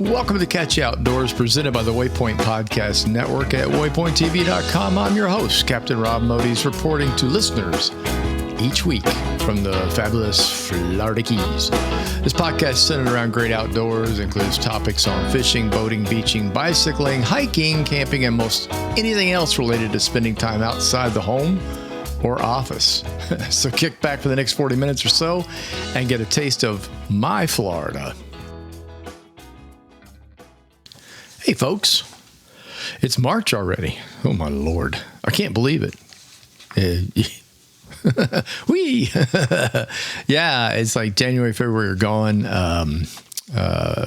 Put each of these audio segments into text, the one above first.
Welcome to Catch You Outdoors, presented by the Waypoint Podcast Network at waypointtv.com. I'm your host, Captain Rob Modies, reporting to listeners each week from the fabulous Florida Keys. This podcast is centered around great outdoors, includes topics on fishing, boating, beaching, bicycling, hiking, camping, and most anything else related to spending time outside the home or office. So kick back for the next 40 minutes or so and get a taste of my Florida. Hey folks, it's March already. Oh my Lord, I can't believe it. Yeah, it's like January, February are gone.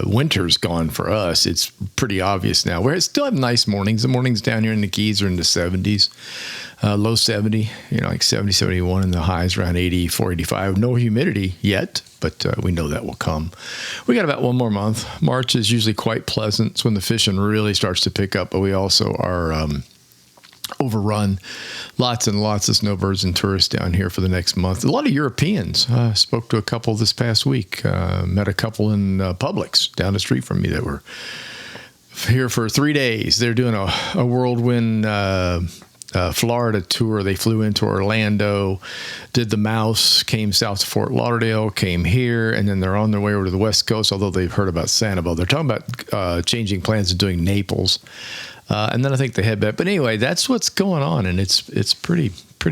Winter's gone for us. It's pretty obvious now. We still have nice mornings. The mornings down here in the Keys are in the 70s, low 70, like 70, 71, and the highs around 84, 85. No humidity yet, but we know that will come. We got about one more month. March is usually quite pleasant. It's when the fishing really starts to pick up, but we also are overrun. Lots and lots of snowbirds and tourists down here for the next month. A lot of Europeans. Spoke to a couple this past week. Met a couple in Publix down the street from me that were here for 3 days. They're doing a whirlwind Florida tour. They flew into Orlando, did the Mouse, came south to Fort Lauderdale, came here, and then they're on their way over to the West Coast, although they've heard about Sanibel. They're talking about changing plans and doing Naples. And then I think they head back. But anyway, that's what's going on, and it's pretty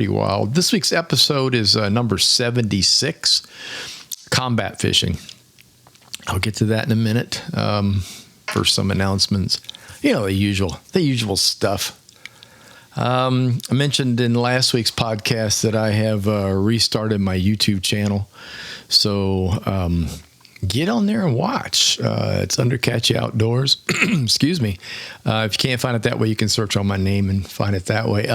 wild. This week's episode is number 76, combat fishing. I'll get to that in a minute. For some announcements, the usual stuff. I mentioned in last week's podcast that I have restarted my YouTube channel, so get on there and watch. It's under Catch You Outdoors. Excuse me. If you can't find it that way, you can search on my name and find it that way.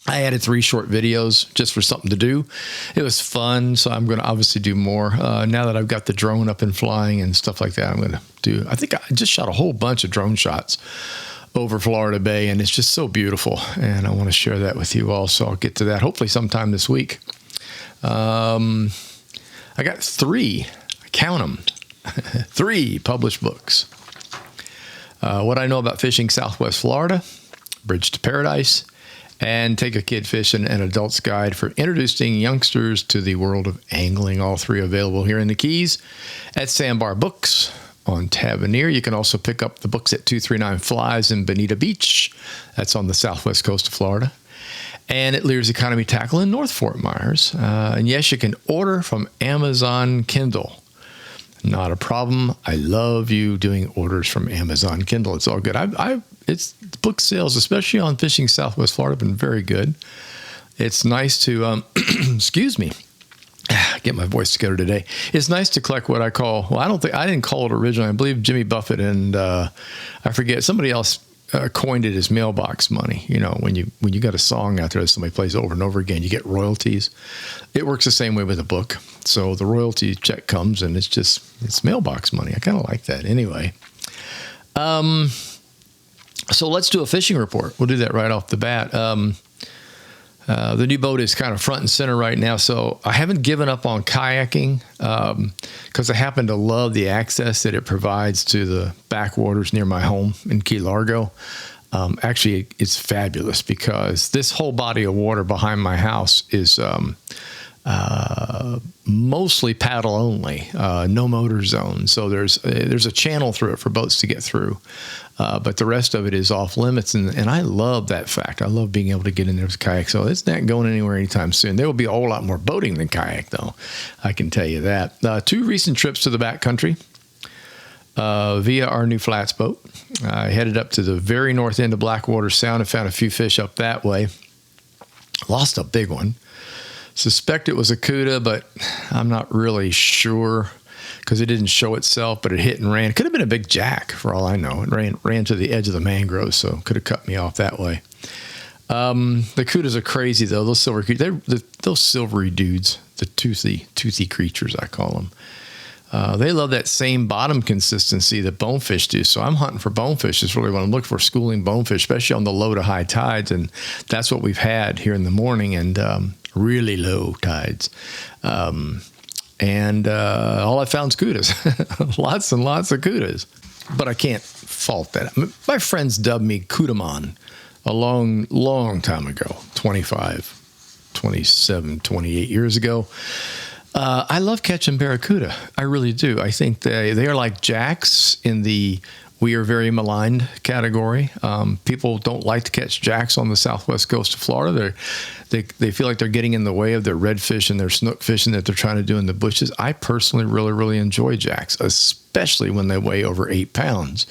I added 3 short videos just for something to do. It was fun, so I'm going to obviously do more. Now that I've got the drone up and flying and stuff like that, I think I just shot a whole bunch of drone shots over Florida Bay, and it's just so beautiful, and I want to share that with you all, so I'll get to that hopefully sometime this week. I got 3, count them, 3 published books. What I know about fishing Southwest Florida, Bridge to Paradise, and Take a Kid Fishing, an adult's guide for introducing youngsters to the world of angling. All 3 available here in the Keys at Sandbar Books on Tavernier. You can also pick up the books at 239 Flies in Bonita Beach. That's on the southwest coast of Florida. And at Lear's Economy Tackle in North Fort Myers. And yes, you can order from Amazon Kindle. Not a problem. I love you doing orders from Amazon Kindle. It's all good. It's book sales, especially on fishing Southwest Florida, have been very good. It's nice to, excuse me, get my voice together today. It's nice to collect what I call, I didn't call it originally. I believe Jimmy Buffett and I forget, somebody else coined it as mailbox money. When you got a song out there that somebody plays over and over again, you get royalties. It works the same way with a book. So the royalty check comes and it's mailbox money. I kind of like that. Anyway, so let's do a fishing report. We'll do that right off the bat. The new boat is kind of front and center right now, so I haven't given up on kayaking because I happen to love the access that it provides to the backwaters near my home in Key Largo. Actually, it's fabulous because this whole body of water behind my house is mostly paddle only, no motor zone. So there's a channel through it for boats to get through. But the rest of it is off limits, and I love that fact. I love being able to get in there with kayak, so it's not going anywhere anytime soon. There will be a whole lot more boating than kayak, though. I can tell you that. 2 recent trips to the backcountry via our new flats boat. I headed up to the very north end of Blackwater Sound and found a few fish up that way. Lost a big one. Suspect it was a cuda, but I'm not really sure, because it didn't show itself, but it hit and ran. Could have been a big jack, for all I know. It ran to the edge of the mangroves, so could have cut me off that way. The cudas are crazy, though. Those silvery, those silvery dudes, the toothy creatures, I call them. They love that same bottom consistency that bonefish do. So I'm hunting for bonefish. Is really what I'm looking for, schooling bonefish, especially on the low to high tides. And that's what we've had here in the morning, and really low tides. And all I found is cudas, lots and lots of cudas. but I can't fault that. My friends dubbed me Kudaman a long time ago, 25, 27, 28 years ago. I love catching barracuda. I really do. I think they are like jacks in the we are very maligned category. People don't like to catch jacks on the southwest coast of Florida. They feel like they're getting in the way of their redfish and their snook fishing that they're trying to do in the bushes. I personally really enjoy jacks, especially when they weigh over 8 pounds.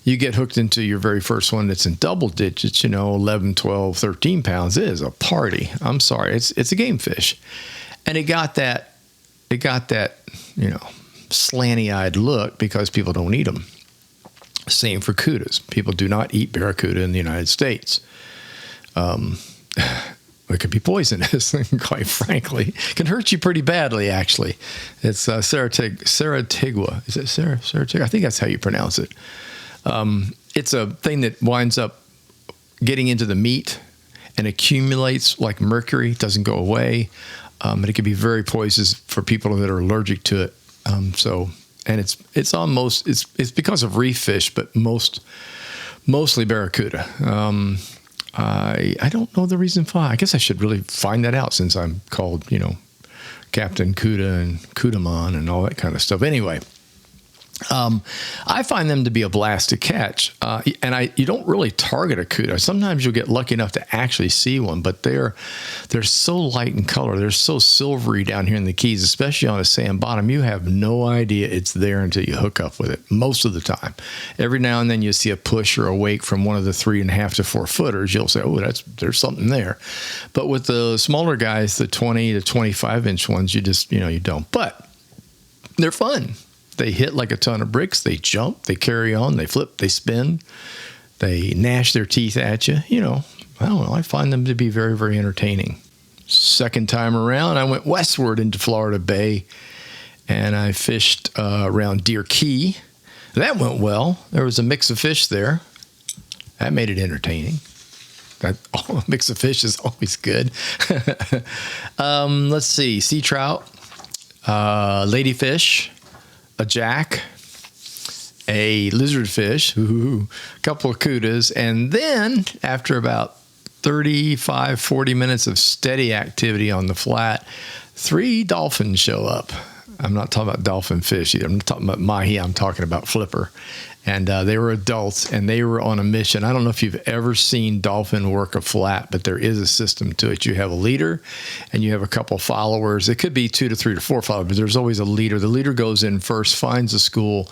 You get hooked into your very first one that's in double digits, 11, 12, 13 pounds. It is a party. I'm sorry. It's a game fish. And it got that, slanty-eyed look because people don't eat them. Same for kudas. People do not eat barracuda in the United States. It could be poisonous, quite frankly. It can hurt you pretty badly, actually. It's Sarategua. Is it Sarategua? I think that's how you pronounce it. It's a thing that winds up getting into the meat and accumulates like mercury. It doesn't go away. And it can be very poisonous for people that are allergic to it. And it's because of reef fish, but mostly barracuda. I don't know the reason why. I guess I should really find that out since I'm called, Captain Kuda and Kudaman and all that kind of stuff. Anyway, I find them to be a blast to catch. You don't really target a kuda. Sometimes you'll get lucky enough to actually see one, but they're so light in color. They're so silvery down here in the Keys, especially on a sand bottom. You have no idea it's there until you hook up with it most of the time. Every now and then you see a push or a wake from one of the 3.5 to 4 footers. You'll say, oh, there's something there. But with the smaller guys, the 20 to 25 inch ones, you just, you don't. But they're fun. They hit like a ton of bricks. They jump. They carry on. They flip. They spin. They gnash their teeth at you. I don't know. I find them to be very, very entertaining. Second time around, I went westward into Florida Bay, and I fished around Deer Key. That went well. There was a mix of fish there. That made it entertaining. A mix of fish is always good. Let's see. Sea trout, ladyfish, a jack, a lizardfish, a couple of kudas, and then after about 35, 40 minutes of steady activity on the flat, 3 dolphins show up. I'm not talking about dolphin fish either. I'm not talking about mahi. I'm talking about flipper. And they were adults, and they were on a mission. I don't know if you've ever seen dolphin work a flat, but there is a system to it. You have a leader, and you have a couple followers. It could be 2 to 3 to 4 followers, but there's always a leader. The leader goes in first, finds a school,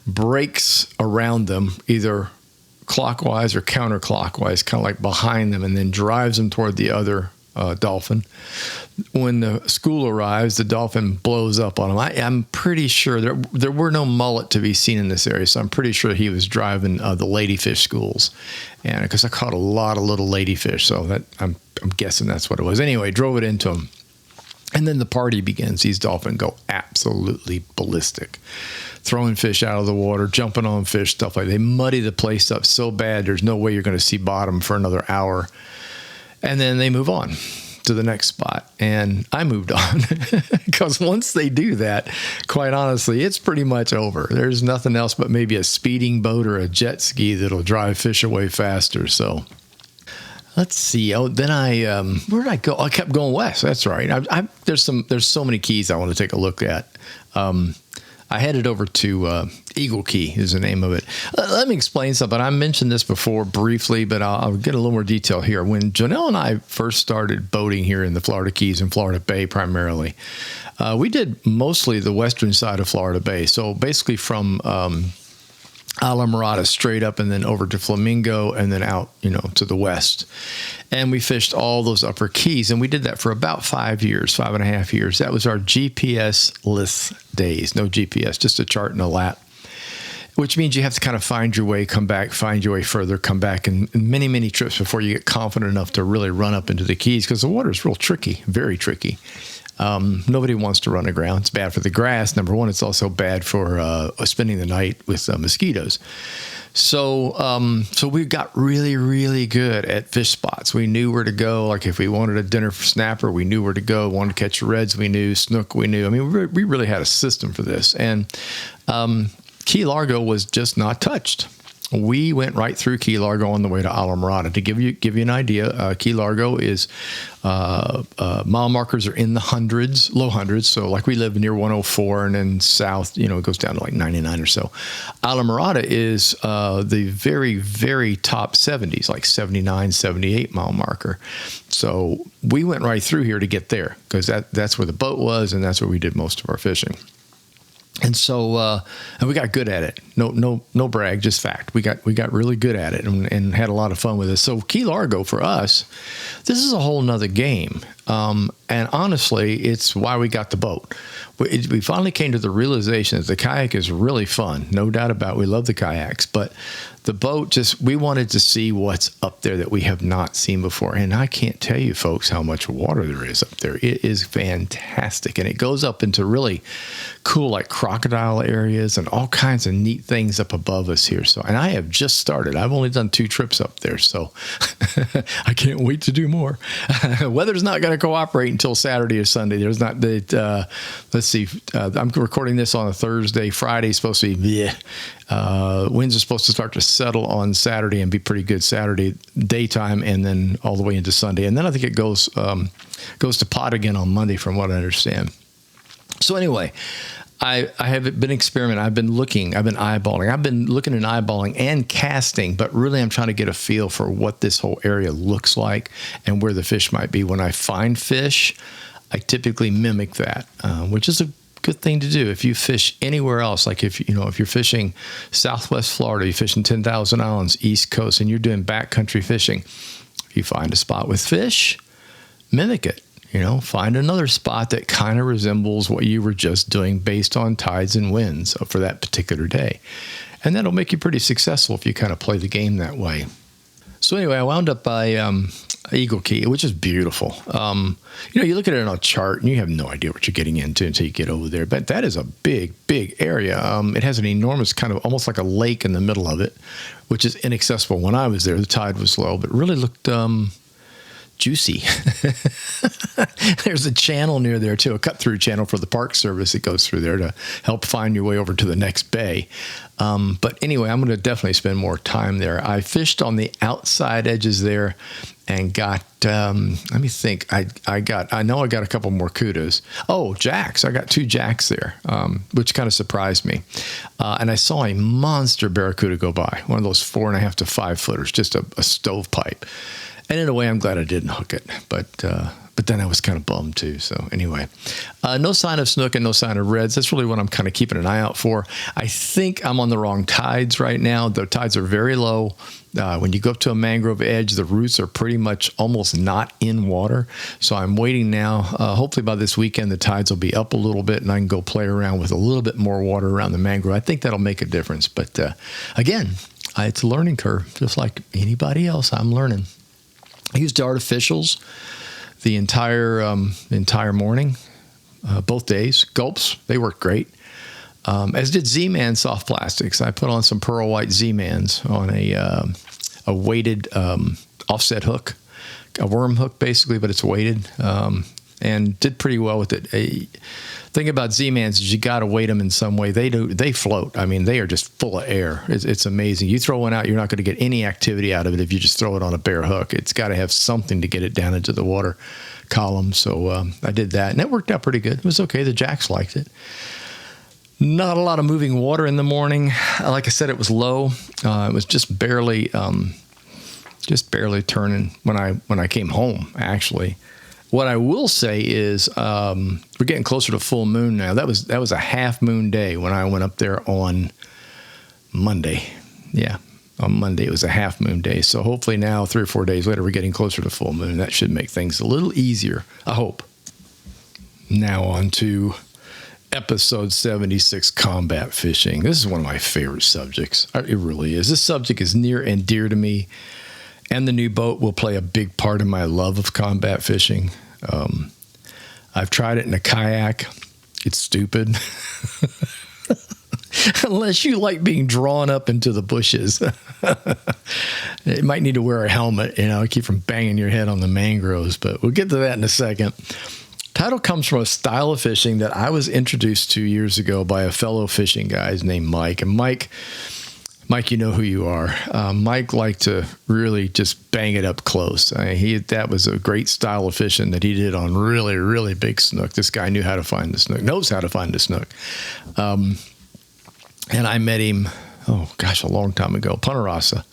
breaks around them, either clockwise or counterclockwise, kind of like behind them, and then drives them toward the other dolphin. When the school arrives, the dolphin blows up on him. I'm pretty sure there were no mullet to be seen in this area, so I'm pretty sure he was driving the ladyfish schools, and because I caught a lot of little ladyfish, so that I'm guessing that's what it was. Anyway, drove it into him, and then the party begins. These dolphins go absolutely ballistic, throwing fish out of the water, jumping on fish, stuff like that. They muddy the place up so bad there's no way you're going to see bottom for another hour. And then they move on to the next spot. And I moved on because once they do that, quite honestly, it's pretty much over. There's nothing else but maybe a speeding boat or a jet ski that'll drive fish away faster. So let's see. Oh, then where did I go? I kept going west. That's right. There's so many keys I want to take a look at. I headed over to Eagle Key is the name of it. Let me explain something. I mentioned this before briefly, but I'll get a little more detail here. When Janelle and I first started boating here in the Florida Keys and Florida Bay primarily, we did mostly the western side of Florida Bay. So basically from Islamorada straight up and then over to Flamingo and then out, to the west. And we fished all those upper keys, and we did that for about 5.5 years. That was our GPS-less days. No GPS, just a chart and a lap, which means you have to kind of find your way, come back, find your way further, come back, and many, many trips before you get confident enough to really run up into the keys because the water is real tricky, very tricky. Nobody wants to run aground. It's bad for the grass. Number one, it's also bad for spending the night with mosquitoes. So we got really, really good at fish spots. We knew where to go. Like if we wanted a dinner for snapper, we knew where to go. Wanted to catch reds, we knew. Snook, we knew. I mean, we really had a system for this. And Key Largo was just not touched. We went right through Key Largo on the way to Islamorada. To give you an idea, Key Largo is mile markers are in the hundreds, low hundreds. So like we live near 104, and then south, it goes down to like 99 or so. Islamorada is the very, very top 70s, like 79, 78 mile marker. So we went right through here to get there because that's where the boat was, and that's where we did most of our fishing. And so, and we got good at it. No brag, just fact. We got really good at it and had a lot of fun with it. So Key Largo for us, this is a whole nother game. And honestly, it's why we got the boat. We finally came to the realization that the kayak is really fun. No doubt about it. We love the kayaks, but the boat we wanted to see what's up there that we have not seen before. And I can't tell you folks how much water there is up there. It is fantastic. And it goes up into really cool, like crocodile areas and all kinds of neat things up above us here. So, and I have just started. I've only done 2 trips up there. So I can't wait to do more. Weather's not going to cooperate until Saturday or Sunday. There's not that, let's see, I'm recording this on a Thursday. Friday's supposed to be, winds are supposed to start to settle on Saturday and be pretty good Saturday daytime, and then all the way into Sunday. And then I think it goes to pot again on Monday, from what I understand. So anyway, I have been experimenting. I've been eyeballing. I've been looking and eyeballing and casting, but really I'm trying to get a feel for what this whole area looks like and where the fish might be. When I find fish, I typically mimic that, which is a good thing to do. If you fish anywhere else, like if you're fishing Southwest Florida, you're fishing 10,000 Islands, East Coast, and you're doing backcountry fishing, if you find a spot with fish, mimic it. Find another spot that kind of resembles what you were just doing based on tides and winds for that particular day. And that'll make you pretty successful if you kind of play the game that way. So anyway, I wound up by Eagle Key, which is beautiful. You look at it on a chart and you have no idea what you're getting into until you get over there. But that is a big, big area. It has an enormous kind of almost like a lake in the middle of it, which is inaccessible. When I was there, the tide was low, but really looked juicy. There's a channel near there too, a cut-through channel for the Park Service that goes through there to help find your way over to the next bay. But anyway, I'm going to definitely spend more time there. I fished on the outside edges there and got, let me think, I know I got a couple more kudos. Oh, jacks. I got 2 jacks there, which kind of surprised me. And I saw a monster barracuda go by, one of those 4.5 to 5 footers, just a stovepipe. And in a way, I'm glad I didn't hook it, but then I was kind of bummed too. So anyway, no sign of snook and no sign of reds. That's really what I'm kind of keeping an eye out for. I think I'm on the wrong tides right now. The tides are very low. When you go up to a mangrove edge, the roots are pretty much almost not in water. So I'm waiting now. Hopefully by this weekend, the tides will be up a little bit and I can go play around with a little bit more water around the mangrove. I think that'll make a difference. But again, it's a learning curve. Just like anybody else, I'm learning. I used artificials the entire morning, both days. Gulps, they worked great. As did Z-Man soft plastics. I put on some Pearl White Z-Mans on a weighted offset hook, a worm hook basically, but it's weighted, and did pretty well with it. Thing about Z-Mans is you got to weight them in some way. They float. I mean, they are just full of air. It's amazing. You throw one out, you're not going to get any activity out of it if you just throw it on a bare hook. It's got to have something to get it down into the water column. So I did that, and it worked out pretty good. It was okay. The jacks liked it. Not a lot of moving water in the morning. Like I said, it was low. It was just barely turning when I came home, actually. What I will say is we're getting closer to full moon now. That was a half moon day when I went up there on Monday. Yeah, on Monday it was a half moon day. So hopefully now, 3 or 4 days later, we're getting closer to full moon. That should make things a little easier, I hope. Now on to episode 76, combat fishing. This is one of my favorite subjects. It really is. This subject is near and dear to me. And the new boat will play a big part in my love of combat fishing. I've tried it in a kayak. It's stupid. Unless you like being drawn up into the bushes. You might need to wear a helmet, keep from banging your head on the mangroves, but we'll get to that in a second. title comes from a style of fishing that I was introduced to years ago by a fellow fishing guy named Mike. And Mike, you know who you are. Mike liked to really just bang it up close. That was a great style of fishing that he did on really, really big snook. This guy knew how to find the snook, knows how to find the snook. And I met him, a long time ago, Punta Rasa,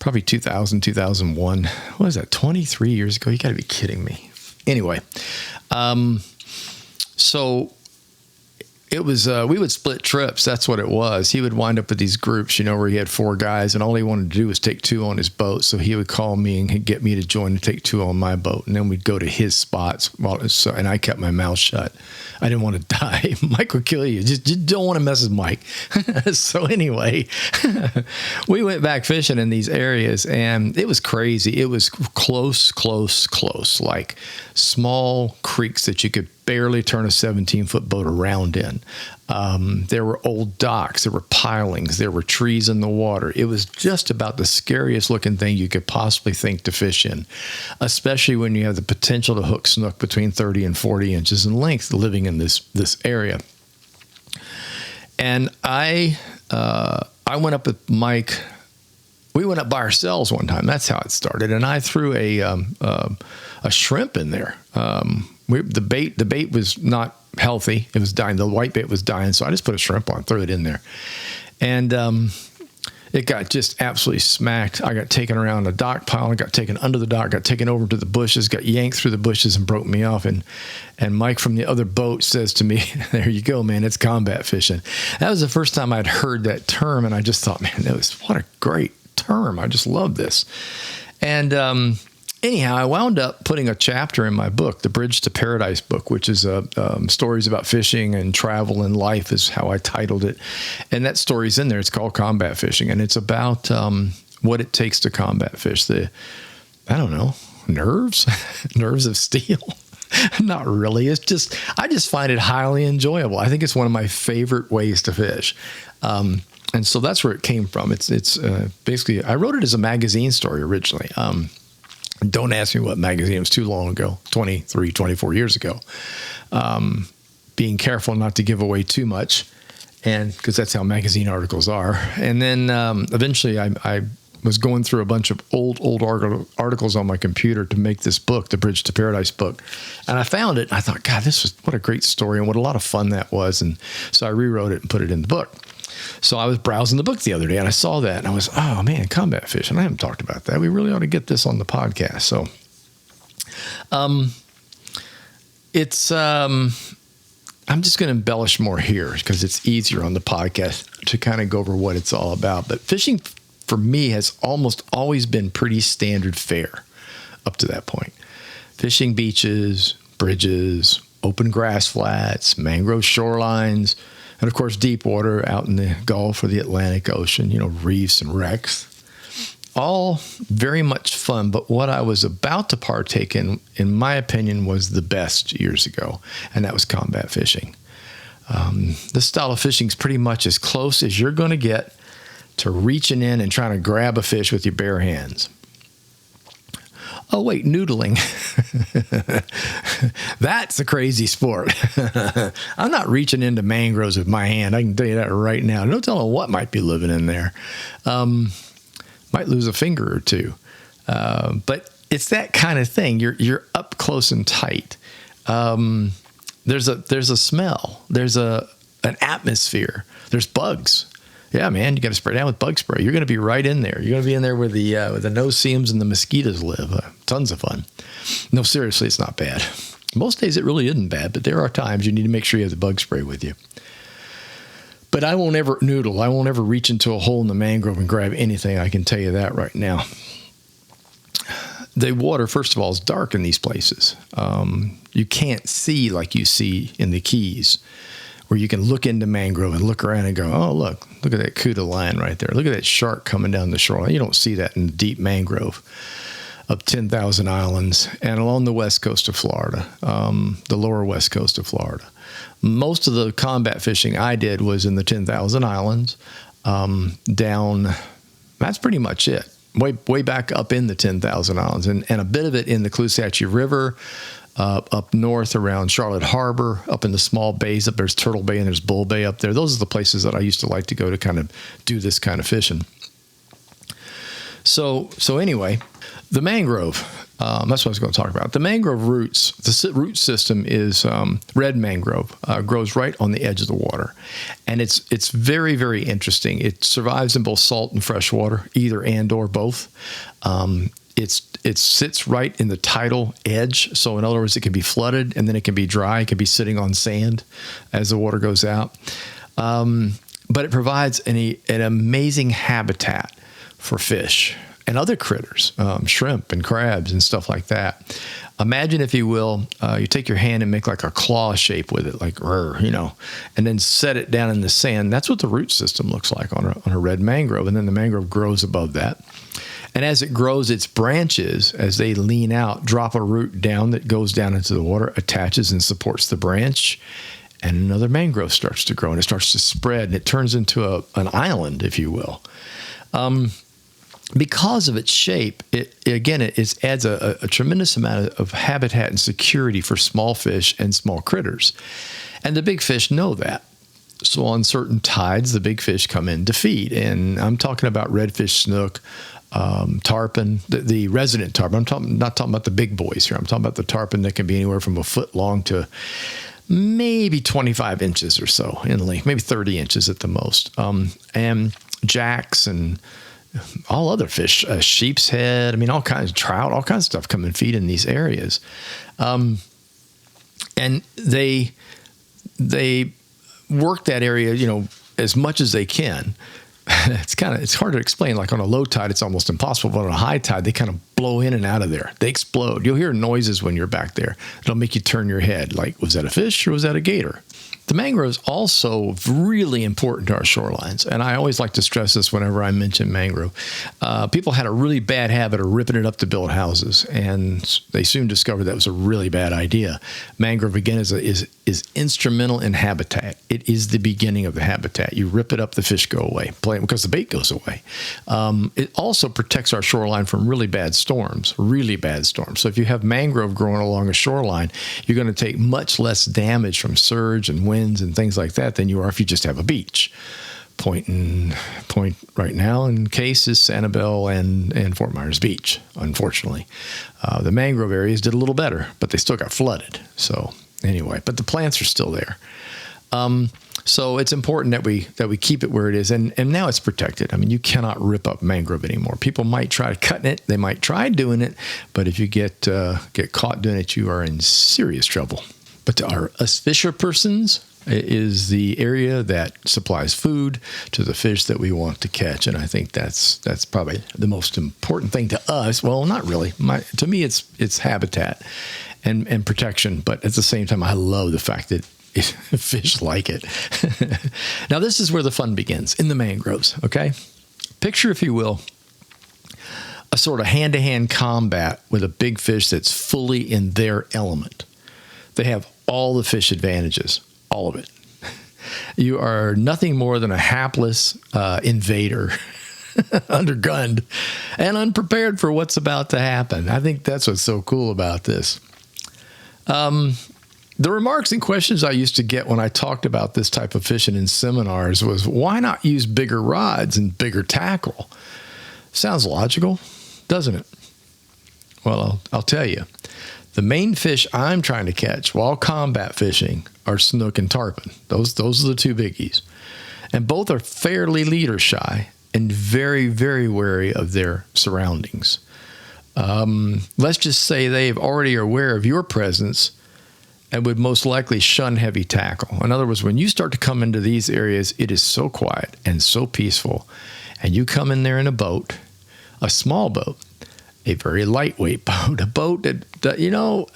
probably 2000, 2001. What is that, 23 years ago? You got to be kidding me. Anyway, so it was, we would split trips. That's what it was. He would wind up with these groups, where he had 4 guys, and all he wanted to do was take 2 on his boat. So he would call me and he'd get me to join and take 2 on my boat. And then we'd go to his spots. And I kept my mouth shut. I didn't want to die. Mike would kill you. Just don't want to mess with Mike. So anyway, we went back fishing in these areas, and it was crazy. It was close, like small creeks that you could barely turn a 17-foot boat around in. There were old docks, there were pilings, there were trees in the water. It was just about the scariest looking thing you could possibly think to fish in, especially when you have the potential to hook snook between 30 and 40 inches in length living in this area. And I went up with Mike. We went up by ourselves one time. That's how it started. And I threw a shrimp in there. The bait was not healthy. It was dying. The white bait was dying. So I just put a shrimp on, threw it in there. And it got just absolutely smacked. I got taken around a dock pile. I got taken under the dock, got taken over to the bushes, got yanked through the bushes and broke me off. And Mike from the other boat says to me, "There you go, man. It's combat fishing." That was the first time I'd heard that term. And I just thought, man, what a great term. I just love this. And anyhow, I wound up putting a chapter in my book, the Bridge to Paradise book, which is stories about fishing and travel and life is how I titled it. And that story's in there. It's called Combat Fishing. And it's about what it takes to combat fish. Nerves of steel. Not really. It's just, I just find it highly enjoyable. I think it's one of my favorite ways to fish. And so that's where it came from. It's basically, I wrote it as a magazine story originally. Don't ask me what magazine. It was too long ago, 23, 24 years ago. Being careful not to give away too much, and because that's how magazine articles are. And then eventually I was going through a bunch of old articles on my computer to make this book, the Bridge to Paradise book. And I found it, and I thought, God, what a great story, and what a lot of fun that was. And so I rewrote it and put it in the book. So I was browsing the book the other day, and I saw that, and I was, oh man, combat fishing. I haven't talked about that. We really ought to get this on the podcast. So, I'm just going to embellish more here because it's easier on the podcast to kind of go over what it's all about. But fishing for me has almost always been pretty standard fare up to that point. Fishing beaches, bridges, open grass flats, mangrove shorelines, and of course, deep water out in the Gulf or the Atlantic Ocean, reefs and wrecks. All very much fun, but what I was about to partake in my opinion, was the best years ago, and that was combat fishing. This style of fishing is pretty much as close as you're going to get to reaching in and trying to grab a fish with your bare hands. Oh, wait, noodling. That's a crazy sport. I'm not reaching into mangroves with my hand. I can tell you that right now. No telling what might be living in there. Might lose a finger or two. But it's that kind of thing. You're up close and tight. There's a smell. There's an atmosphere. There's bugs. Yeah, man, you got to spray down with bug spray. You're going to be right in there. You're going to be in there where the no-see-ums and the mosquitoes live. Tons of fun. No, seriously, it's not bad. Most days it really isn't bad, but there are times you need to make sure you have the bug spray with you. But I won't ever noodle. I won't ever reach into a hole in the mangrove and grab anything. I can tell you that right now. The water, first of all, is dark in these places. You can't see like you see in the Keys, where you can look into mangrove and look around and go, oh, look at that Cuda line right there. Look at that shark coming down the shoreline. You don't see that in the deep mangrove of 10,000 islands and along the west coast of Florida, the lower west coast of Florida. Most of the combat fishing I did was in the 10,000 islands down. That's pretty much it. Way back up in the 10,000 islands, and a bit of it in the Caloosahatchee River, up north around Charlotte Harbor, up in the small bays. Up there's Turtle Bay and there's Bull Bay up there. Those are the places that I used to like to go to kind of do this kind of fishing. So anyway, the mangrove, that's what I was going to talk about. The mangrove roots, the root system is red mangrove, grows right on the edge of the water. And it's very, very interesting. It survives in both salt and fresh water, either and or both. It sits right in the tidal edge. So in other words, it can be flooded and then it can be dry. It can be sitting on sand as the water goes out. But it provides an amazing habitat for fish and other critters, shrimp and crabs and stuff like that. Imagine, if you will, you take your hand and make like a claw shape with it, like, and then set it down in the sand. That's what the root system looks like on a red mangrove. And then the mangrove grows above that. And as it grows, its branches, as they lean out, drop a root down that goes down into the water, attaches and supports the branch. And another mangrove starts to grow, and it starts to spread, and it turns into an island, if you will. Because of its shape, it adds a tremendous amount of habitat and security for small fish and small critters. And the big fish know that. So on certain tides, the big fish come in to feed. And I'm talking about redfish, snook, tarpon, the resident tarpon. I'm not talking about the big boys here. I'm talking about the tarpon that can be anywhere from a foot long to maybe 25 inches or so in length, maybe 30 inches at the most. And jacks and all other fish, sheep's head, all kinds of trout, all kinds of stuff come and feed in these areas. And they work that area, as much as they can. It's hard to explain. Like on a low tide, it's almost impossible. But on a high tide, they kind of blow in and out of there. They explode. You'll hear noises when you're back there. It'll make you turn your head. Like, was that a fish or was that a gator? The mangrove is also really important to our shorelines. And I always like to stress this whenever I mention mangrove. People had a really bad habit of ripping it up to build houses, and they soon discovered that was a really bad idea. Mangrove, again, is instrumental in habitat. It is the beginning of the habitat. You rip it up, the fish go away, because the bait goes away. It also protects our shoreline from really bad storms. So if you have mangrove growing along a shoreline, you're going to take much less damage from surge and wind and things like that than you are if you just have a beach. Point right now in case is Sanibel and Fort Myers Beach, unfortunately. The mangrove areas did a little better, but they still got flooded. So anyway, but the plants are still there. So it's important that we keep it where it is. And now it's protected. You cannot rip up mangrove anymore. People might try cutting it. They might try doing it. But if you get caught doing it, you are in serious trouble. But to us fisher persons, it is the area that supplies food to the fish that we want to catch. And I think that's probably the most important thing to us. Well, not really. To me, it's habitat and protection. But at the same time, I love the fact that fish like it. Now, this is where the fun begins, in the mangroves, okay? Picture, if you will, a sort of hand-to-hand combat with a big fish that's fully in their element. They have all the fish advantages, all of it. You are nothing more than a hapless invader, undergunned, and unprepared for what's about to happen. I think that's what's so cool about this. The remarks and questions I used to get when I talked about this type of fishing in seminars was, why not use bigger rods and bigger tackle? Sounds logical, doesn't it? Well, I'll tell you. The main fish I'm trying to catch while combat fishing are snook and tarpon. Those are the two biggies. And both are fairly leader shy and very, very wary of their surroundings. Let's just say they already are aware of your presence and would most likely shun heavy tackle. In other words, when you start to come into these areas, it is so quiet and so peaceful. And you come in there in a boat, a small boat, a very lightweight boat, a boat that,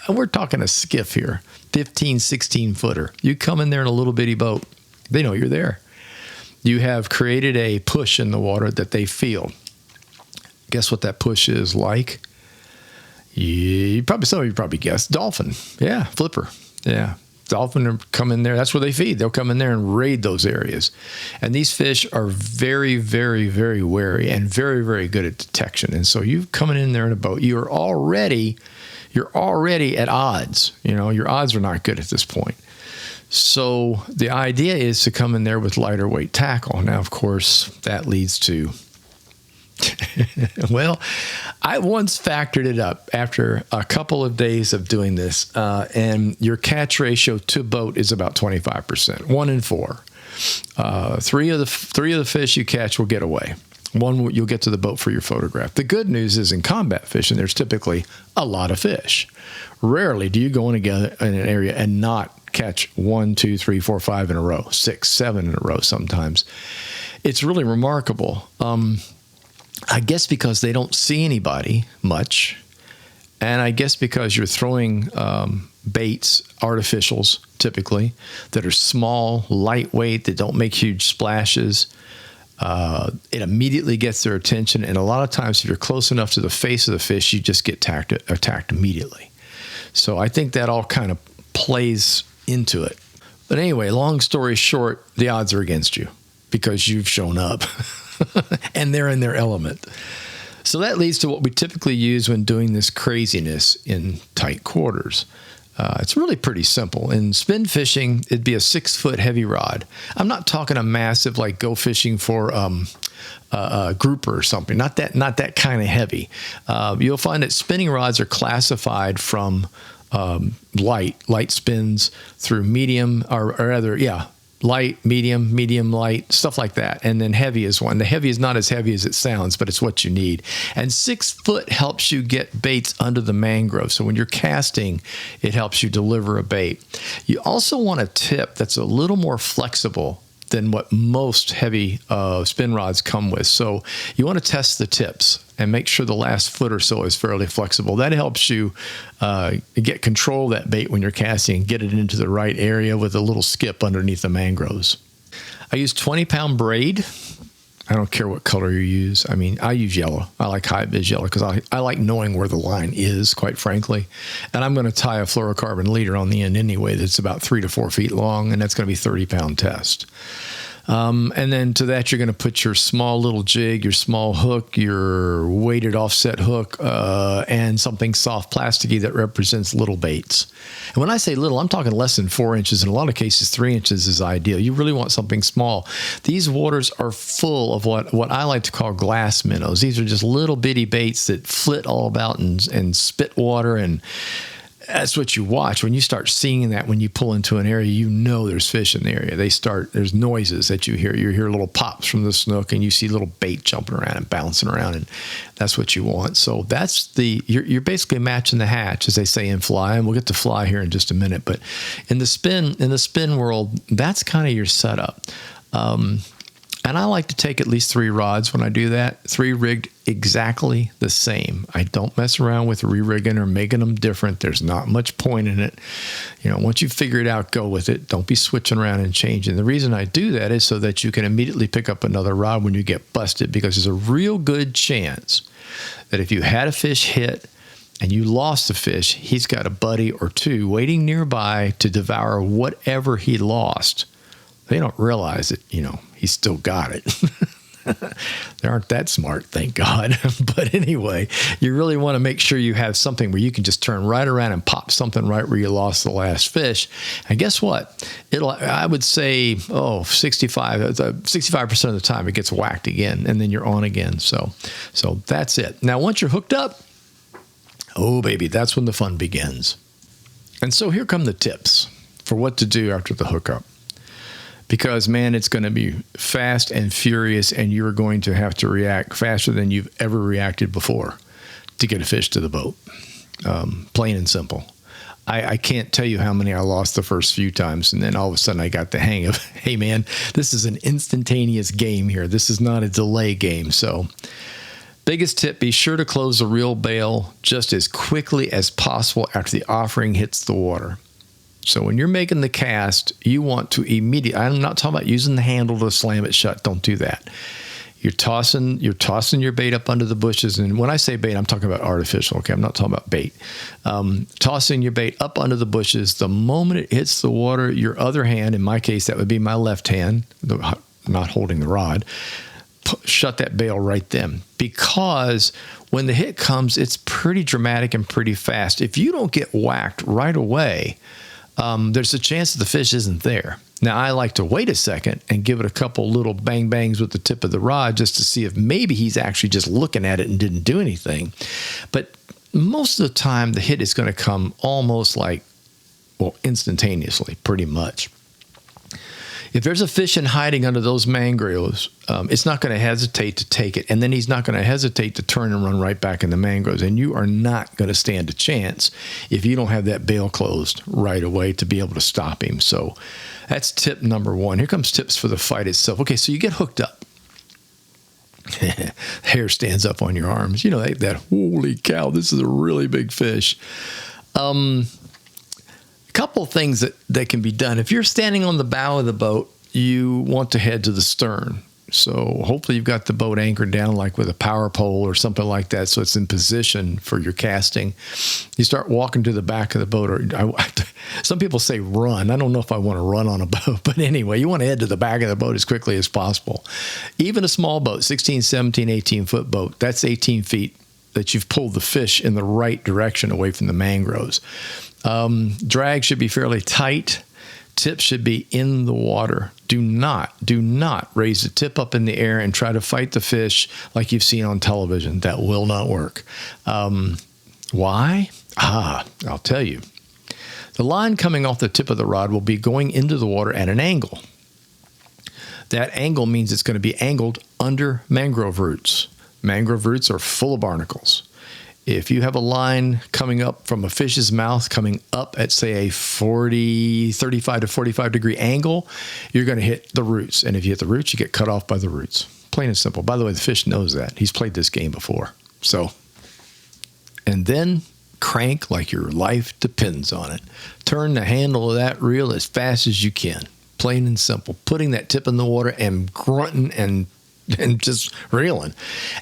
we're talking a skiff here, 15, 16 footer. You come in there in a little bitty boat, they know you're there. You have created a push in the water that they feel. Guess what that push is like? Some of you probably guessed. Dolphin. Yeah, flipper. Yeah. Dolphin come in there. That's where they feed. They'll come in there and raid those areas. And these fish are very, very, very wary and very, very good at detection. And so you coming in there in a boat, you are already you're already at odds. Your odds are not good at this point. So the idea is to come in there with lighter weight tackle. Now, of course, that leads to, well, I once factored it up after a couple of days of doing this, and your catch ratio to boat is about 25%, 1 in 4. Three of the fish you catch will get away. One, you'll get to the boat for your photograph. The good news is in combat fishing, there's typically a lot of fish. Rarely do you go in an area and not catch 1, 2, 3, 4, 5 in a row, 6, 7 in a row sometimes. It's really remarkable. I guess because they don't see anybody much, and I guess because you're throwing baits, artificials typically, that are small, lightweight, that don't make huge splashes. It immediately gets their attention, and a lot of times if you're close enough to the face of the fish, you just get attacked immediately. So I think that all kind of plays into it. But anyway, long story short, the odds are against you because you've shown up and they're in their element. So that leads to what we typically use when doing this craziness in tight quarters. It's really pretty simple. In spin fishing, it'd be a 6-foot heavy rod. I'm not talking a massive, like go fishing for a grouper or something. Not that kind of heavy. You'll find that spinning rods are classified from light spins through medium, or rather, light, medium, light, stuff like that. And then heavy is one. The heavy is not as heavy as it sounds, but it's what you need. And 6 foot helps you get baits under the mangrove. So when you're casting, it helps you deliver a bait. You also want a tip that's a little more flexible than what most heavy spin rods come with. So you want to test the tips and make sure the last foot or so is fairly flexible. That helps you get control of that bait when you're casting and get it into the right area with a little skip underneath the mangroves. I use 20-pound braid. I don't care what color you use. I mean, I use yellow. I like high-vis yellow because I like knowing where the line is, quite frankly. And I'm going to tie a fluorocarbon leader on the end anyway that's about 3 to 4 feet long, and that's going to be 30-pound test. And then to that, you're going to put your small little jig, your small hook, your weighted offset hook, and something soft plasticky that represents little baits. And when I say little, I'm talking less than 4 inches. In a lot of cases, 3 inches is ideal. You really want something small. These waters are full of what I like to call glass minnows. These are just little bitty baits that flit all about and spit water, and that's what you watch. When you start seeing that, when you pull into an area, you know there's fish in the area. There's noises that you hear. You hear little pops from the snook, and you see little bait jumping around and bouncing around, and that's what you want. So you're basically matching the hatch, as they say in fly, and we'll get to fly here in just a minute. But in the spin world, that's kind of your setup. And I like to take at least 3 rods when I do that, 3 rigged exactly the same. I don't mess around with re-rigging or making them different. There's not much point in it. Once you figure it out, go with it. Don't be switching around and changing. The reason I do that is so that you can immediately pick up another rod when you get busted, because there's a real good chance that if you had a fish hit and you lost the fish, he's got a buddy or 2 waiting nearby to devour whatever he lost. They don't realize that, he's still got it. They aren't that smart, thank God. But anyway, you really want to make sure you have something where you can just turn right around and pop something right where you lost the last fish. And guess what? I would say, 65% of the time it gets whacked again, and then you're on again. So that's it. Now, once you're hooked up, oh, baby, that's when the fun begins. And so here come the tips for what to do after the hookup. Because, man, it's going to be fast and furious, and you're going to have to react faster than you've ever reacted before to get a fish to the boat. Plain and simple. I can't tell you how many I lost the first few times, and then all of a sudden I got the hang of, hey, man, this is an instantaneous game here. This is not a delay game. So biggest tip, be sure to close the reel bail just as quickly as possible after the offering hits the water. So when you're making the cast, you want to immediately, I'm not talking about using the handle to slam it shut. Don't do that. You're tossing your bait up under the bushes. And when I say bait, I'm talking about artificial. Okay. I'm not talking about bait. Tossing your bait up under the bushes. The moment it hits the water, your other hand, in my case, that would be my left hand, not holding the rod, shut that bail right then, because when the hit comes, it's pretty dramatic and pretty fast. If you don't get whacked right away, there's a chance that the fish isn't there. Now, I like to wait a second and give it a couple little bang bangs with the tip of the rod just to see if maybe he's actually just looking at it and didn't do anything. But most of the time, the hit is going to come almost like, well, instantaneously, pretty much. If there's a fish in hiding under those mangroves, it's not going to hesitate to take it. And then he's not going to hesitate to turn and run right back in the mangroves. And you are not going to stand a chance if you don't have that bail closed right away to be able to stop him. So that's tip number one. Here comes tips for the fight itself. Okay, so you get hooked up. Hair stands up on your arms. You know, that holy cow, this is a really big fish. Couple things that can be done. If you're standing on the bow of the boat, you want to head to the stern. So hopefully you've got the boat anchored down like with a power pole or something like that, so it's in position for your casting. You start walking to the back of the boat, or some people say run. I don't know if I want to run on a boat, but anyway, you want to head to the back of the boat as quickly as possible. Even a small boat, 16, 17, 18-foot boat, that's 18 feet that you've pulled the fish in the right direction away from the mangroves. Drag should be fairly tight. Tip should be in the water. Do not raise the tip up in the air and try to fight the fish like you've seen on television. That will not work. Why? I'll tell you. The line coming off the tip of the rod will be going into the water at an angle. That angle means it's going to be angled under mangrove roots. Mangrove roots are full of barnacles. If you have a line coming up from a fish's mouth, coming up at, say, a 35 to 45 degree angle, you're going to hit the roots. And if you hit the roots, you get cut off by the roots. Plain and simple. By the way, the fish knows that. He's played this game before. So, and then crank like your life depends on it. Turn the handle of that reel as fast as you can. Plain and simple. Putting that tip in the water and grunting and just reeling.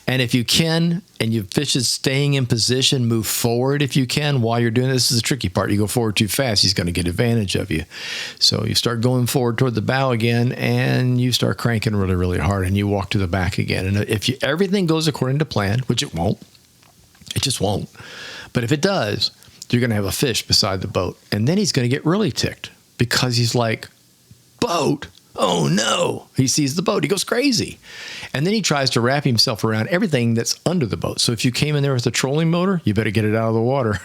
And if you can, and your fish is staying in position, move forward if you can while you're doing this. This is the tricky part. You go forward too fast, he's going to get advantage of you. So you start going forward toward the bow again, and you start cranking really, really hard, and you walk to the back again. And if everything goes according to plan, which it won't, it just won't. But if it does, you're going to have a fish beside the boat. And then he's going to get really ticked because he's like, boat? Oh no, he sees the boat. He goes crazy. And then he tries to wrap himself around everything that's under the boat. So if you came in there with a trolling motor, you better get it out of the water.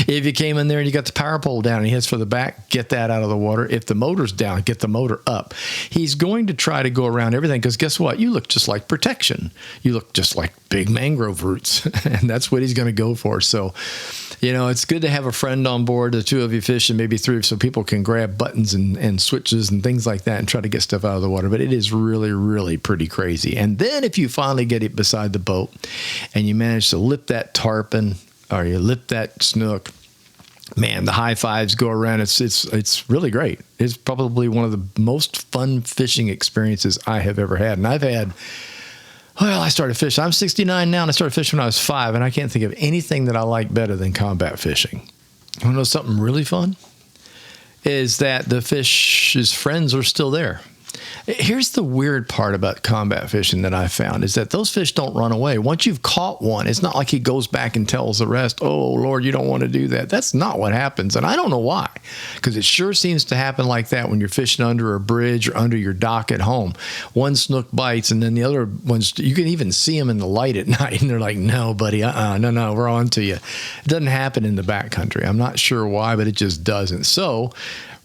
If you came in there and you got the power pole down and he heads for the back, get that out of the water. If the motor's down, get the motor up. He's going to try to go around everything because guess what? You look just like protection. You look just like big mangrove roots. And that's what he's going to go for. So, you know, it's good to have a friend on board, the two of you fish and maybe three, so people can grab buttons and switches and things like that and try to get stuff out of the water. But it is really, really pretty crazy. And then if you finally get it beside the boat and you manage to lip that tarpon or you lip that snook, man, the high fives go around. It's really great. It's probably one of the most fun fishing experiences I have ever had. And I've had... Well, I started fishing. I'm 69 now, and I started fishing when I was 5, and I can't think of anything that I like better than combat fishing. You want to know something really fun? Is that the fish's friends are still there. Here's the weird part about combat fishing that I found is that those fish don't run away. Once you've caught one, it's not like he goes back and tells the rest, oh, Lord, you don't want to do that. That's not what happens. And I don't know why, because it sure seems to happen like that when you're fishing under a bridge or under your dock at home. One snook bites, and then the other ones, you can even see them in the light at night, and they're like, no, buddy, no, we're on to you. It doesn't happen in the backcountry. I'm not sure why, but it just doesn't. So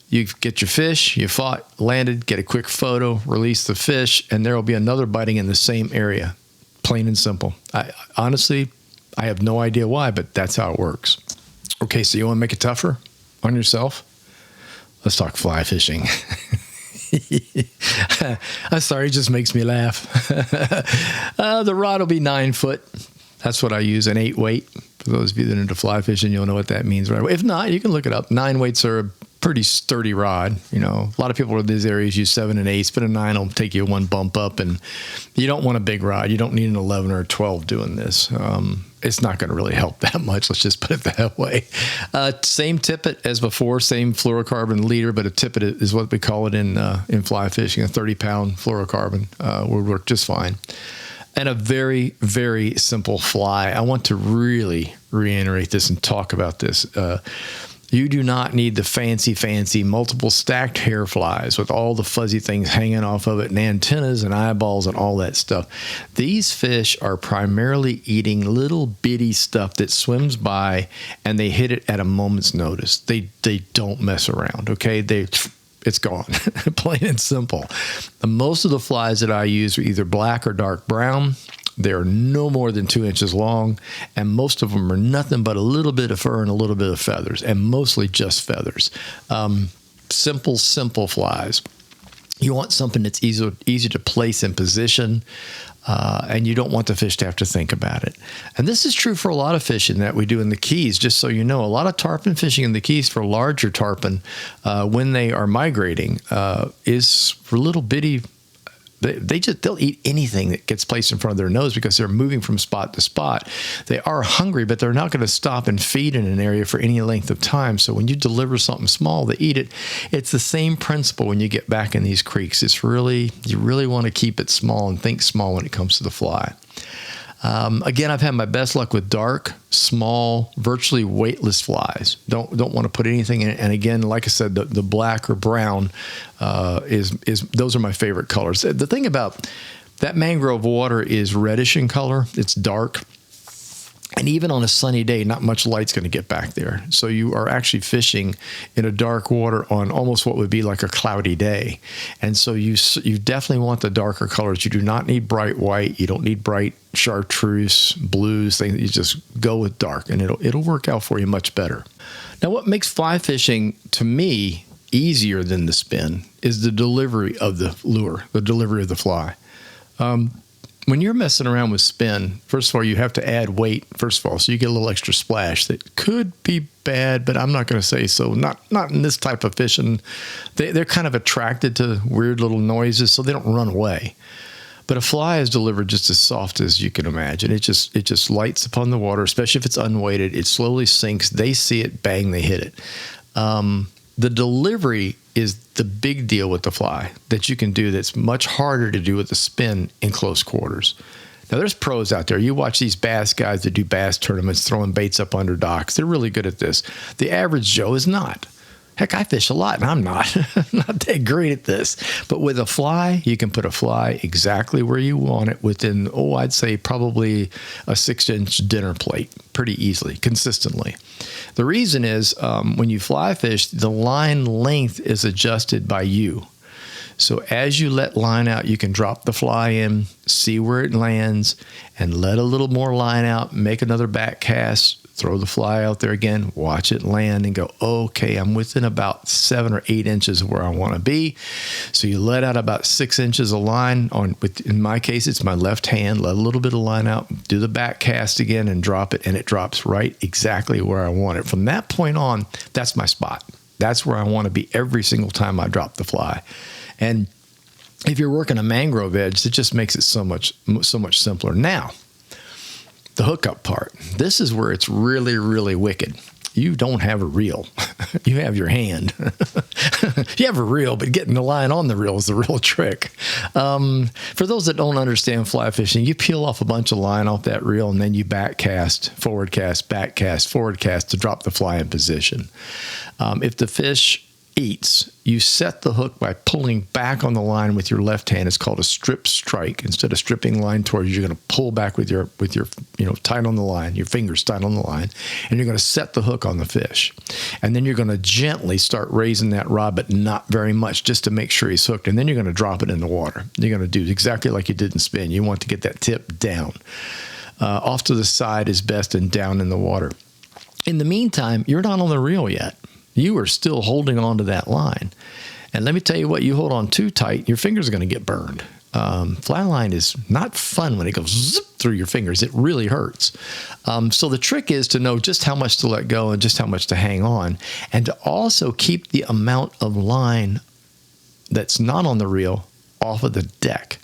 you get your fish, you fought, landed, get a quick photo, release the fish, and there will be another biting in the same area. Plain and simple. Honestly, I have no idea why, but that's how it works. Okay, so you want to make it tougher on yourself? Let's talk fly fishing. I'm sorry, it just makes me laugh. The rod will be 9 foot. That's what I use, an 8 weight. For those of you that are into fly fishing, you'll know what that means right away. If not, you can look it up. 9 weights are pretty sturdy rod. You know, a lot of people in these areas use 7 and 8, but a 9 will take you one bump up, and you don't want a big rod. You don't need an 11 or a 12 doing this. It's not going to really help that much. Let's just put it that way. Same tippet as before, same fluorocarbon leader, but a tippet is what we call it in fly fishing. A 30-pound fluorocarbon will work just fine. And a very, very simple fly. I want to really reiterate this and talk about this. You do not need the fancy multiple stacked hair flies with all the fuzzy things hanging off of it and antennas and eyeballs and all that stuff. These fish are primarily eating little bitty stuff that swims by, and they hit it at a moment's notice. They don't mess around, okay? It's gone, plain and simple. Most of the flies that I use are either black or dark brown. They're no more than 2 inches long, and most of them are nothing but a little bit of fur and a little bit of feathers, and mostly just feathers. Simple flies. You want something that's easy to place in position, and you don't want the fish to have to think about it. And this is true for a lot of fishing that we do in the Keys. Just so you know, a lot of tarpon fishing in the Keys for larger tarpon when they are migrating is for little bitty. They'll eat anything that gets placed in front of their nose because they're moving from spot to spot. They are hungry, but they're not going to stop and feed in an area for any length of time. So when you deliver something small, they eat it. It's the same principle when you get back in these creeks. You really want to keep it small and think small when it comes to the fly. Again, I've had my best luck with dark, small, virtually weightless flies. Don't want to put anything in it. And again, like I said, the black or brown is those are my favorite colors. The thing about that mangrove water is reddish in color. It's dark. And even on a sunny day, not much light's going to get back there. So you are actually fishing in a dark water on almost what would be like a cloudy day. And so you definitely want the darker colors. You do not need bright white. You don't need bright chartreuse, blues, things. You just go with dark, and it'll work out for you much better. Now, what makes fly fishing, to me, easier than the spin is the delivery of the lure, the delivery of the fly. When you're messing around with spin, first of all, you have to add weight, first of all, so you get a little extra splash that could be bad, but I'm not going to say so. Not in this type of fishing. They're kind of attracted to weird little noises, so they don't run away. But a fly is delivered just as soft as you can imagine. It just lights upon the water, especially if it's unweighted. It slowly sinks. They see it, bang, they hit it. The delivery is the big deal with the fly that you can do that's much harder to do with the spin in close quarters. Now, there's pros out there. You watch these bass guys that do bass tournaments throwing baits up under docks. They're really good at this. The average Joe is not. Heck, I fish a lot, and I'm not that great at this. But with a fly, you can put a fly exactly where you want it within, I'd say probably a 6-inch dinner plate pretty easily, consistently. The reason is when you fly fish, the line length is adjusted by you. So as you let line out, you can drop the fly in, see where it lands, and let a little more line out, make another back cast, throw the fly out there again, watch it land, and go, okay, I'm within about 7 or 8 inches of where I want to be. So you let out about 6 inches of line. In my case, it's my left hand. Let a little bit of line out, do the back cast again, and drop it, and it drops right exactly where I want it. From that point on, that's my spot. That's where I want to be every single time I drop the fly. And if you're working a mangrove edge, it just makes it so much simpler. Now, the hookup part. This is where it's really, really wicked. You don't have a reel. You have your hand. You have a reel, but getting the line on the reel is the real trick. For those that don't understand fly fishing, you peel off a bunch of line off that reel, and then you back cast, forward cast, back cast, forward cast to drop the fly in position. If the fish eats, you set the hook by pulling back on the line with your left hand. It's called a strip strike. Instead of stripping line towards you, you're going to pull back with your tight on the line, your fingers tight on the line, and you're going to set the hook on the fish. And then you're going to gently start raising that rod, but not very much, just to make sure he's hooked. And then you're going to drop it in the water. You're going to do exactly like you did in spin. You want to get that tip down. Off to the side is best, and down in the water. In the meantime, you're not on the reel yet. You are still holding on to that line. And let me tell you what, you hold on too tight, your fingers are going to get burned. Fly line is not fun when it goes zip through your fingers. It really hurts. So the trick is to know just how much to let go and just how much to hang on, and to also keep the amount of line that's not on the reel off of the deck.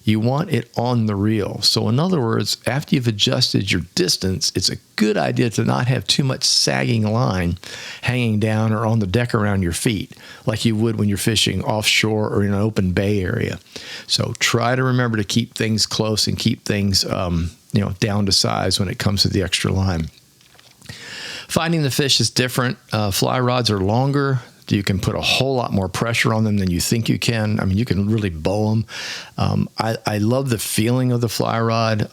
You want it on the reel. So in other words, after you've adjusted your distance, it's a good idea to not have too much sagging line hanging down or on the deck around your feet, like you would when you're fishing offshore or in an open bay area. So try to remember to keep things close and keep things down to size when it comes to the extra line. Finding the fish is different. Fly rods are longer. You can put a whole lot more pressure on them than you think you can. I mean, you can really bow them. I love the feeling of the fly rod.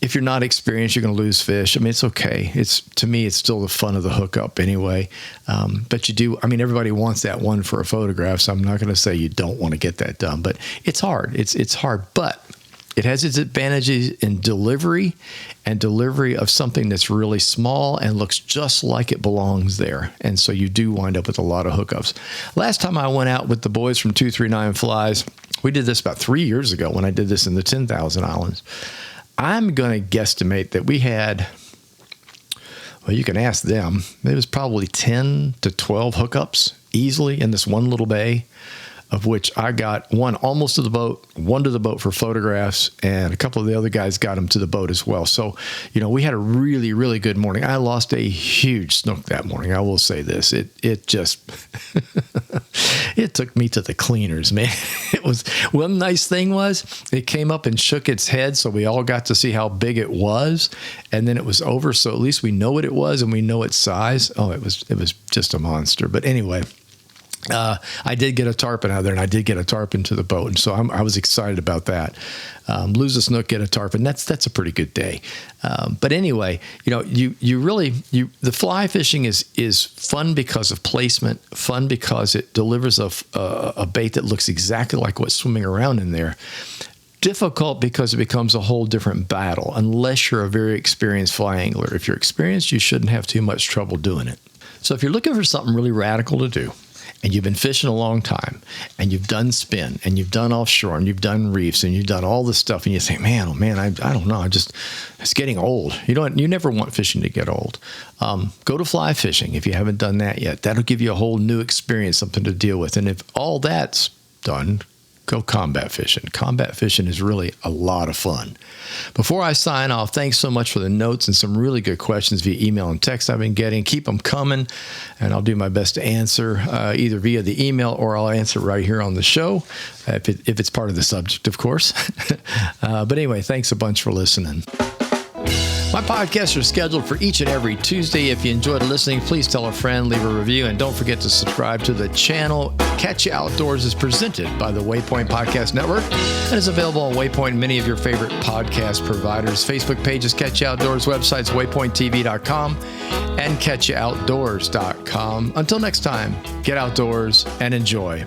If you're not experienced, you're going to lose fish. I mean, it's okay. To me, it's still the fun of the hookup anyway. But everybody wants that one for a photograph, so I'm not going to say you don't want to get that done. But it's hard. It's hard. But it has its advantages in delivery of something that's really small and looks just like it belongs there. And so you do wind up with a lot of hookups. Last time I went out with the boys from 239 Flies, we did this about 3 years ago when I did this in the 10,000 Islands. I'm going to guesstimate that we had, well, you can ask them, it was probably 10 to 12 hookups easily in this one little bay, of which I got one almost to the boat, one to the boat for photographs, and a couple of the other guys got them to the boat as well. So, we had a really, really good morning. I lost a huge snook that morning. I will say this. It just, it took me to the cleaners, man. It was, one nice thing was it came up and shook its head, so we all got to see how big it was, and then it was over, so at least we know what it was and we know its size. Oh, it was just a monster. But anyway, I did get a tarpon out of there, and I did get a tarpon to the boat, and so I was excited about that. Lose a snook, get a tarpon. That's a pretty good day. But anyway, the fly fishing is fun because of placement, fun because it delivers a bait that looks exactly like what's swimming around in there. Difficult because it becomes a whole different battle unless you're a very experienced fly angler. If you're experienced, you shouldn't have too much trouble doing it. So if you're looking for something really radical to do, and you've been fishing a long time, and you've done spin, and you've done offshore, and you've done reefs, and you've done all this stuff, and you think, man, I don't know, it's getting old. You never want fishing to get old. Go to fly fishing if you haven't done that yet. That'll give you a whole new experience, something to deal with. And if all that's done, go combat fishing. Combat fishing is really a lot of fun. Before I sign off, thanks so much for the notes and some really good questions via email and text I've been getting. Keep them coming, and I'll do my best to answer either via the email or I'll answer right here on the show, if it's part of the subject, of course. But anyway, thanks a bunch for listening. My podcasts are scheduled for each and every Tuesday. If you enjoyed listening, please tell a friend, leave a review, and don't forget to subscribe to the channel. Catch Ya Outdoors is presented by the Waypoint Podcast Network and is available on Waypoint and many of your favorite podcast providers. Facebook page is Catch Ya Outdoors, websites waypointtv.com and catchaoutdoors.com. Until next time, get outdoors and enjoy.